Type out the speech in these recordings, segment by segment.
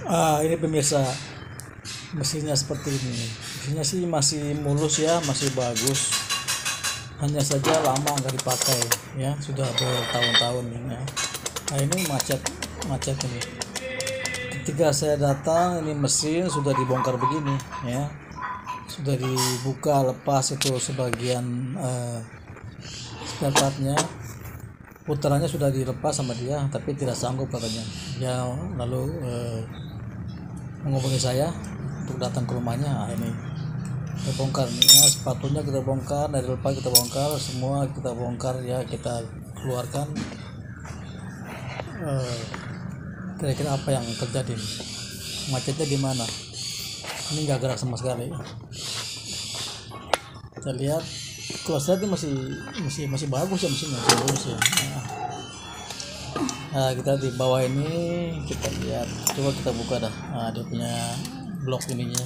Ini pemirsa, mesinnya seperti ini. Mesinnya sih masih mulus ya, masih bagus. Hanya saja lama nggak dipakai ya, sudah bertahun-tahun ini ya. Nah ini macet ini. Ketika saya datang, ini mesin sudah dibongkar begini ya, sudah dibuka lepas itu sebagian spare partnya. Putarannya sudah dilepas sama dia, tapi tidak sanggup katanya. Dia lalu menghubungi saya untuk datang ke rumahnya. Nah, ini kita bongkar ya, sepatunya kita bongkar, dari lepas kita bongkar, semua kita bongkar ya, kita keluarkan. Kira-kira apa yang terjadi? Macetnya di mana? Ini nggak gerak sama sekali. Kita lihat, kalau saya masih bagus ya, mesinnya masih bagus ya. Nah, kita di bawah ini kita lihat, coba kita buka dah. Nah, dia punya blok ininya.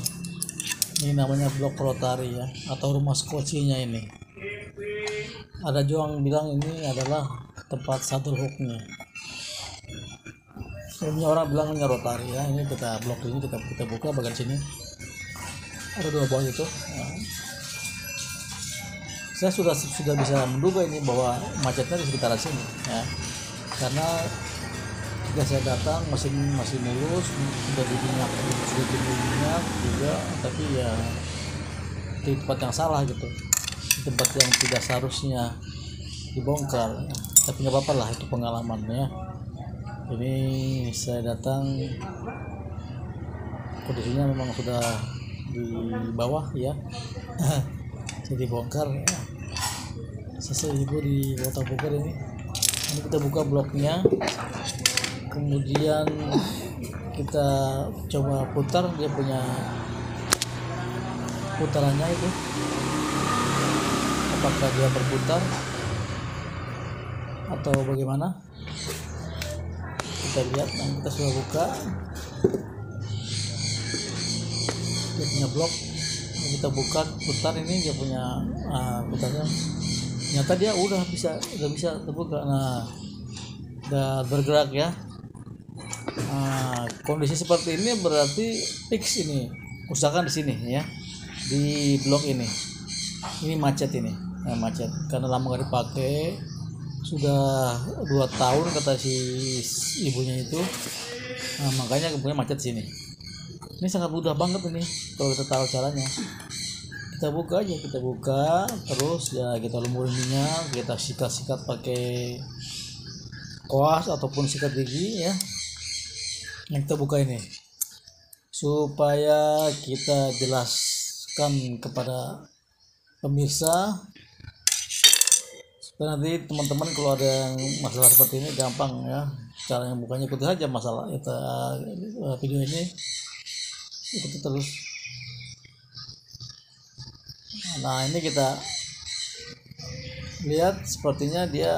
Ini namanya blok rotari ya, atau rumah skocinya ini. Ada juga yang bilang ini adalah tempat saddle hooknya. Ini orang bilang ini rotari ya. Ini kita blok ini kita buka bagian sini. Ada dua bawah itu. Nah, saya sudah bisa menduga ini bahwa macetnya di sekitaran sini ya, karena ketika saya datang mesin masih mulus, sudah diminyak juga, tapi ya di tempat yang salah gitu, di tempat yang tidak seharusnya dibongkar ya. Tapi nggak apa-apa lah, itu pengalaman ya. Ini saya datang, kondisinya memang sudah di bawah ya. Jadi bongkar ya. Selesai ibu di Kota Bogor ini kita buka bloknya, kemudian kita coba putar, dia punya putarannya itu, apakah dia berputar atau bagaimana, kita lihat. Nah, kita sudah buka, dia punya blok, kita buka putar, ini dia punya putarnya, ternyata dia udah bisa terbuka. Nah, udah bergerak ya. Nah, kondisi seperti ini berarti fix ini, usahakan di sini ya, di blok ini macet ini. Nah, macet karena lama gak dipakai, sudah 2 tahun kata si ibunya itu. Nah, makanya kemudian macet sini. Ini sangat mudah banget ini kalau kita tahu caranya. Kita buka terus ya, kita lumurin minyak, kita sikat pakai koas ataupun sikat gigi ya. Yang kita buka ini supaya kita jelaskan kepada pemirsa, supaya nanti teman-teman kalau ada yang masalah seperti ini gampang ya. Cara yang bukanya ikuti saja masalah kita video ini, ikuti terus. Nah, ini kita lihat sepertinya dia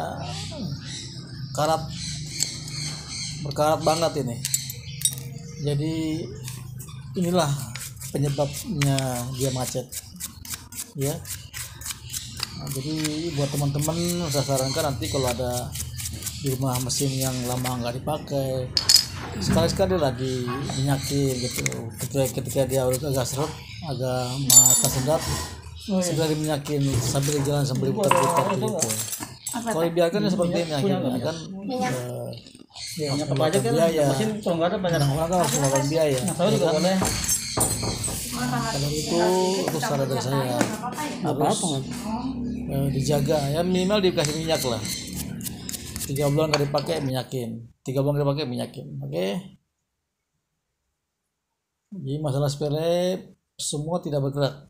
berkarat banget ini. Jadi inilah penyebabnya dia macet ya. Nah, jadi buat teman-teman saya sarankan, nanti kalau ada di rumah mesin yang lama nggak dipakai, sekali-sekali lah diminyakin gitu. Ketika dia udah agak seret, agak sedap, segera diminyakin sambil jalan, sambil putar-putar gitu. Kalau dibiarkan seperti ini akhirnya kan minyak apa aja kan mesin kalau nggak ada banyak orang kan harus mengeluarkan biaya. tahu juga boleh. Kalau itu saran dari saya, harus dijaga ya, minimal dikasih minyak lah. 3 bulan nggak dipakai minyakin, 3 bulan nggak dipakai minyakin. Oke. Jadi masalah spare semua tidak bergerak,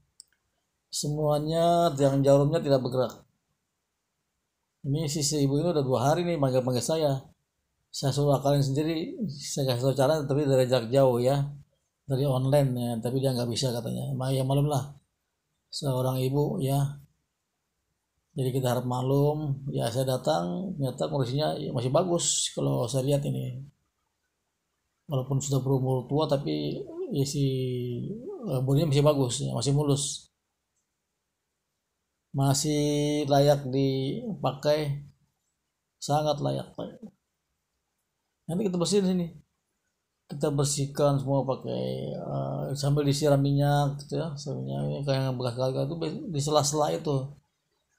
semuanya yang jarumnya tidak bergerak. Ini sisi ibu ini udah 2 hari nih manggil saya suruh akalin sendiri, saya kasih tahu cara tapi dari jarak jauh ya, dari online ya, tapi dia nggak bisa katanya. Ya malum lah, seorang ibu ya, jadi kita harap malum ya. Saya datang, ternyata kondisinya masih bagus kalau saya lihat ini, walaupun sudah berumur tua tapi ya si bodinya masih bagus ya, masih mulus, masih layak dipakai, sangat layak. Nanti kita bersihin sini, kita bersihkan semua pakai sambil disiram minyak gitu ya, minyak kayak yang bekas gagal itu di sela-sela itu,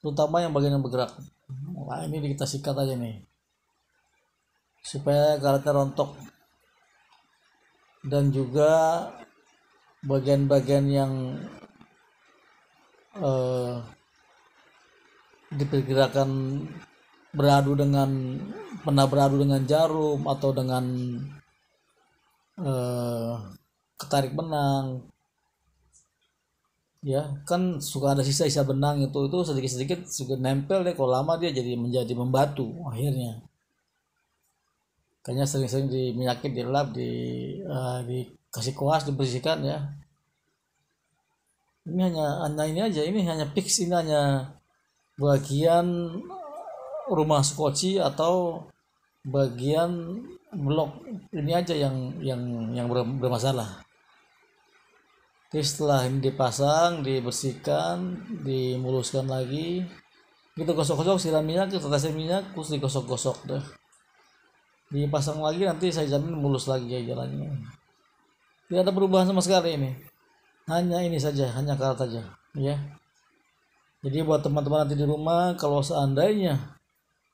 terutama yang bagian yang bergerak. Nah ini kita sikat aja nih supaya karetnya rontok, dan juga bagian-bagian yang diperkirakan pernah beradu dengan jarum atau dengan ketarik benang ya, kan suka ada sisa-sisa benang itu sedikit-sedikit juga nempel deh, kalau lama dia menjadi membatu akhirnya. Kayaknya sering-sering diminyakin, dilap, dikasih kuas, dibersihkan ya. Ini hanya ini aja, ini hanya fix, ini hanya bagian rumah skoci atau bagian blok ini aja yang bermasalah. Jadi setelah ini dipasang, dibersihkan, dimuluskan lagi, kita gosok-gosok, siram minyak, tetesin minyak, terus digosok-gosok deh, dipasang lagi, nanti saya jamin mulus lagi ya jalannya. Tidak ada perubahan sama sekali ini, hanya ini saja, hanya karat saja ya. Jadi buat teman-teman nanti di rumah, kalau seandainya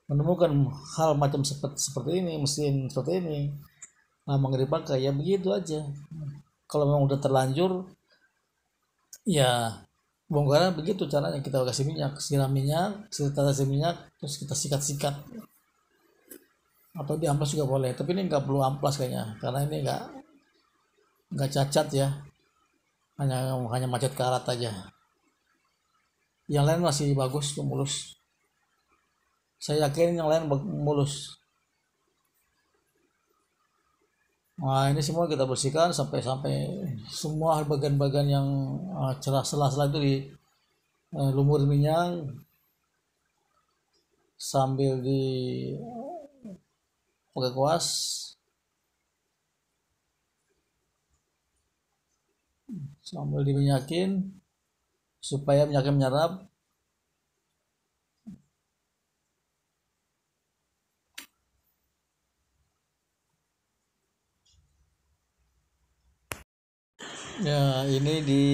menemukan hal macam seperti ini, mesin seperti ini lama nggak dipakai, ya begitu aja. Kalau memang udah terlanjur ya bongkarnya begitu caranya, kita kasih minyak, siram minyak, tetesin minyak, terus kita sikat-sikat, atau di amplas juga boleh, tapi ini nggak perlu amplas kayaknya, karena ini nggak cacat ya, hanya macet karat aja. Yang lain masih bagus tuh, mulus, saya yakin yang lain mulus. Nah ini semua kita bersihkan sampai semua bagian-bagian yang cerah, sela-sela itu di lumur minyak sambil di pakai kuas, sambil diminyakin supaya minyaknya menyerap. Ya ini di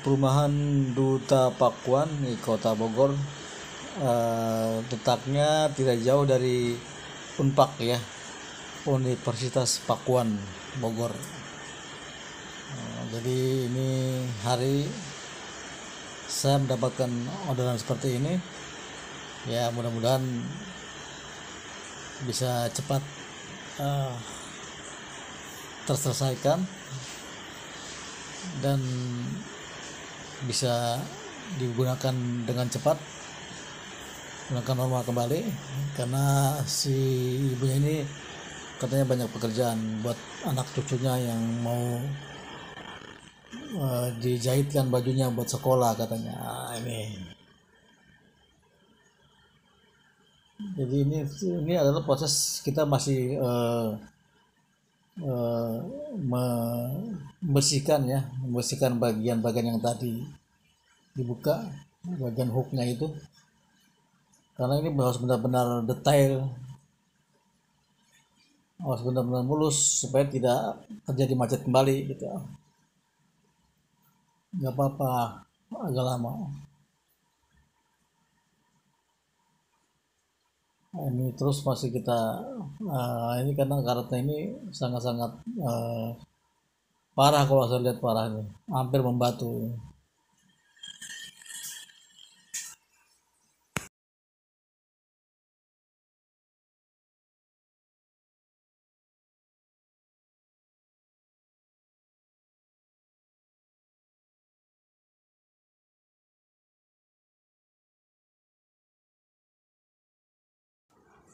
perumahan Duta Pakuan di Kota Bogor, letaknya tidak jauh dari Unpak ya, Universitas Pakuan Bogor. Jadi ini hari saya mendapatkan orderan seperti ini ya, mudah-mudahan bisa cepat terselesaikan dan bisa digunakan dengan cepat, gunakan normal kembali, karena si ibunya ini katanya banyak pekerjaan buat anak cucunya yang mau dijahitkan bajunya buat sekolah katanya. Ini jadi ini adalah proses kita masih membersihkan bagian-bagian yang tadi dibuka, bagian hooknya itu, karena ini harus benar-benar detail, harus benar-benar mulus supaya tidak terjadi macet kembali gitu. Nggak apa-apa agak lama. Ini terus masih kita ini karena karetnya ini sangat-sangat parah, kalau saya lihat parahnya hampir membatu.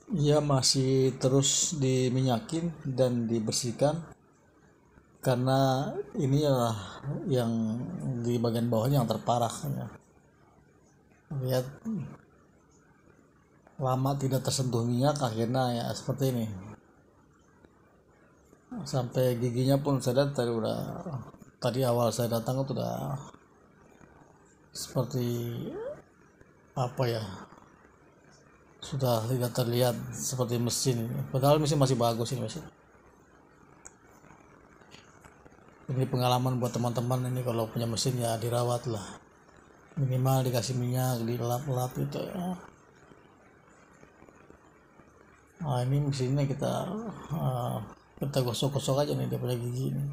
Ya masih terus diminyakin dan dibersihkan, karena ini adalah yang di bagian bawahnya yang terparah ya. Lihat, lama tidak tersentuh minyak akhirnya ya seperti ini, sampai giginya pun saya lihat tadi awal saya datang itu udah seperti apa ya, sudah tidak terlihat seperti mesin, padahal mesin masih bagus ini mesin. Ini pengalaman buat teman-teman ini, kalau punya mesin ya dirawat lah, minimal dikasih minyak, dilap-lap gitu ya. Nah ini mesinnya kita gosok-gosok aja nih daripada gigi ini.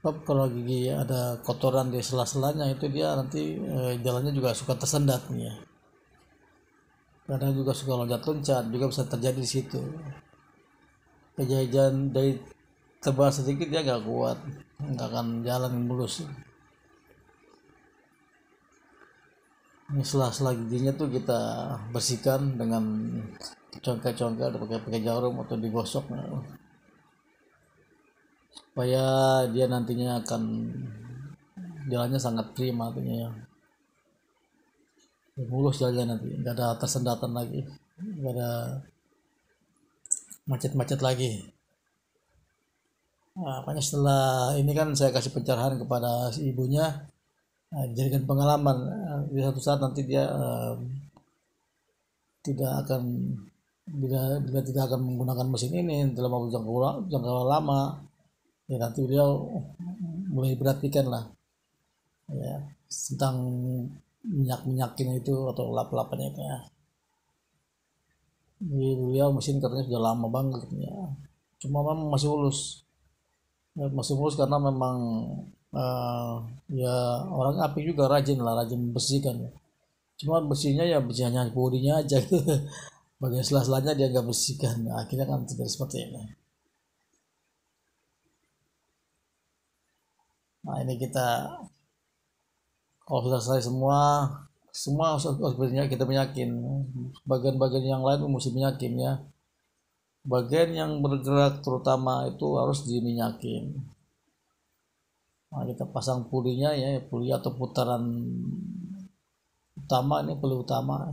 Sebab kalau gigi ada kotoran di sela-selanya itu dia nanti jalannya juga suka tersendat nih ya. Kadang juga suka loncat-loncat juga bisa terjadi di situ. Kejadian dari tebal sedikit dia nggak kuat, nggak akan jalan mulus. Ini sela-sela giginya tuh kita bersihkan dengan congkel-congkel atau pakai jarum atau digosok, supaya dia nantinya akan jalannya sangat prima artinya ya. Mulus jalannya nanti, nggak ada tersendatan lagi, nggak ada macet-macet lagi. Nah, makanya setelah ini kan saya kasih pencerahan kepada si ibunya, jadikan pengalaman. Di satu saat nanti dia tidak akan bila tidak akan menggunakan mesin ini dalam waktu jangka lama, ya nanti beliau mulai perhatikan lah ya tentang minyakin itu atau lap-lapannya itu ya. Jadi beliau mesin katanya sudah lama banget ya, cuma memang masih mulus karena memang ya orang api juga rajin bersihkan ya. Cuma bersihnya ya bersihnya bodinya aja gitu. Bagian sela-selanya dia nggak bersihkan, nah, akhirnya kan tidak seperti ini. Nah ini kita kalau sudah selesai semua kita minyakin. Bagian-bagian yang lain mesti minyakin ya. Bagian yang bergerak terutama itu harus diminyakin. Nah kita pasang pulinya ya, puli atau putaran utama, ini puli utama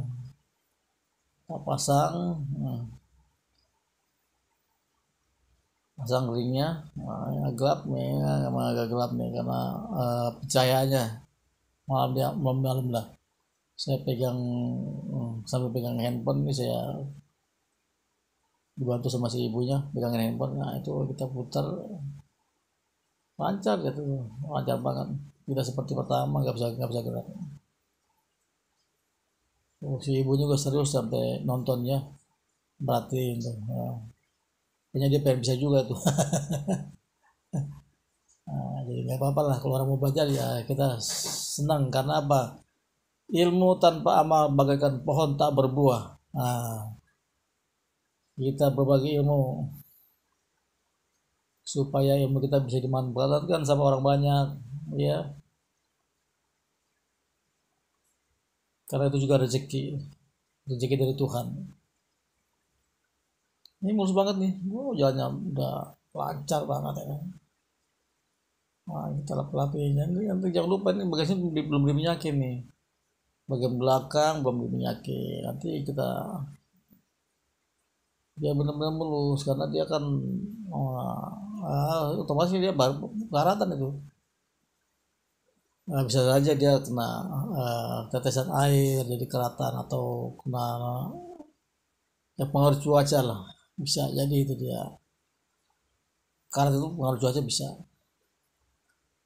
kita pasang ringnya. Nah, agak gelap nih karena pencahayaannya malam lah. Saya sambil pegang handphone ini, saya dibantu sama si ibunya pegangin handphone. Nah itu kita putar lancar gitu, lancar banget, tidak seperti pertama nggak bisa gerak. Si ibunya juga serius sampai nontonnya, berarti itu kayaknya dia pengen bisa juga tuh. Nah, jadi nggak apa-apa lah kalau orang mau belajar ya kita senang, karena apa, ilmu tanpa amal bagaikan pohon tak berbuah. Nah, kita berbagi ilmu supaya ilmu kita bisa dimanfaatkan sama orang banyak ya, karena itu juga rezeki dari Tuhan. Ini mulus banget nih, jalannya udah lancar banget ya. Nah kita lap-lapin, nanti jangan lupa ini bagian belum diminyakin nih, bagian belakang belum diminyakin. Nanti kita dia benar-benar mulus karena dia kan otomatis dia baratan itu. Nah, bisa saja dia kena tetesan air jadi keratan, atau kena ya pengaruh cuaca lah, bisa jadi itu dia karat, itu pengaruh cuaca bisa.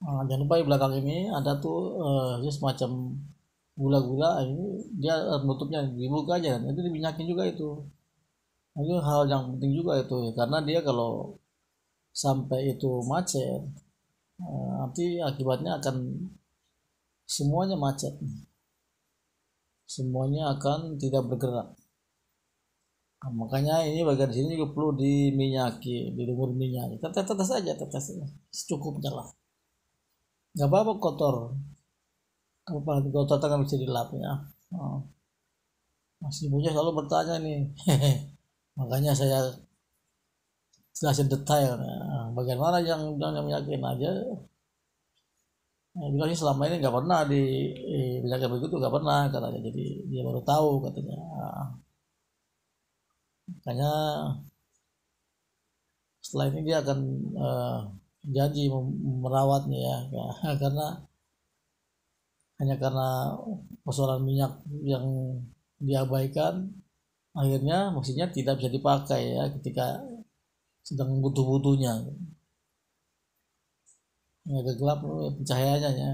Jangan lupa di belakang ini ada tuh dia semacam gula-gula, ini dia nutupnya dibuka aja, itu diminyakin juga itu. Itu hal yang penting juga itu ya, karena dia kalau sampai itu macet nanti akibatnya akan semuanya macet, semuanya akan tidak bergerak. Nah, makanya ini bagian sini juga perlu diminyaki, dilumur minyak. Tetes aja, secukupnya lah, nggak apa-apa kotor, kotor kan bisa dilap ya. Mas ibunya selalu bertanya nih. Makanya saya jelasin detail bagaimana yang yakin aja. Bilang sih selama ini nggak pernah diminyakin begitu, nggak pernah katanya, jadi dia baru tahu katanya. Makanya setelah ini dia akan janji merawatnya ya, hanya karena persoalan minyak yang diabaikan, akhirnya mesinnya tidak bisa dipakai ya ketika sedang butuh-butuhnya. agak gelap pencahayaannya ya.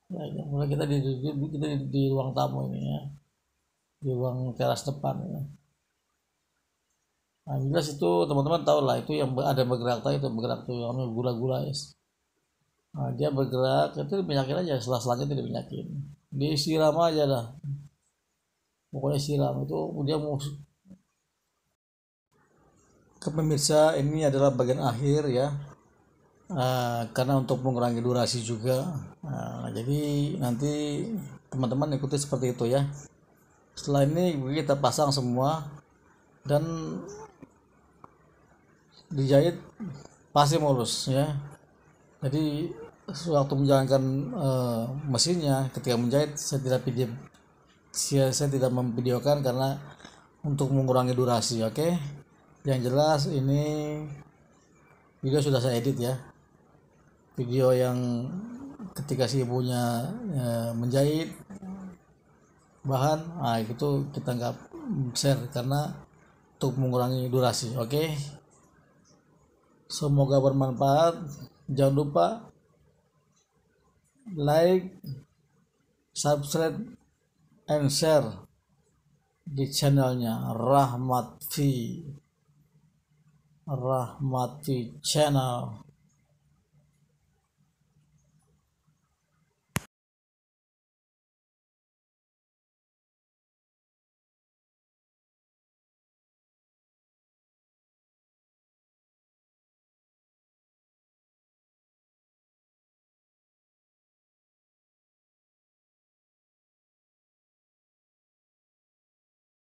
Ya, mulai kita di ruang tamu ini ya, di ruang teras depan ya. Nah, jelas itu teman-teman tahu lah, itu yang ada bergerak tadi, itu bergerak tuh yang gula-gula ya. Nah, dia bergerak itu diminyakin aja, selanjutnya tidak diminyakin, disiram aja dah, pokoknya siram itu dia mau ke pemirsa. Ini adalah bagian akhir ya. Karena untuk mengurangi durasi juga. Jadi nanti teman-teman ikuti seperti itu ya. Setelah ini kita pasang semua dan dijahit pasti mulus ya. Jadi waktu menjalankan mesinnya, ketika menjahit saya tidak memvideokan karena untuk mengurangi durasi. Oke. Yang jelas ini video sudah saya edit ya, video yang ketika si ibunya menjahit bahan, itu kita nggak share karena untuk mengurangi durasi. Oke. Semoga bermanfaat. Jangan lupa like, subscribe, and share di channelnya Rahmat V Channel.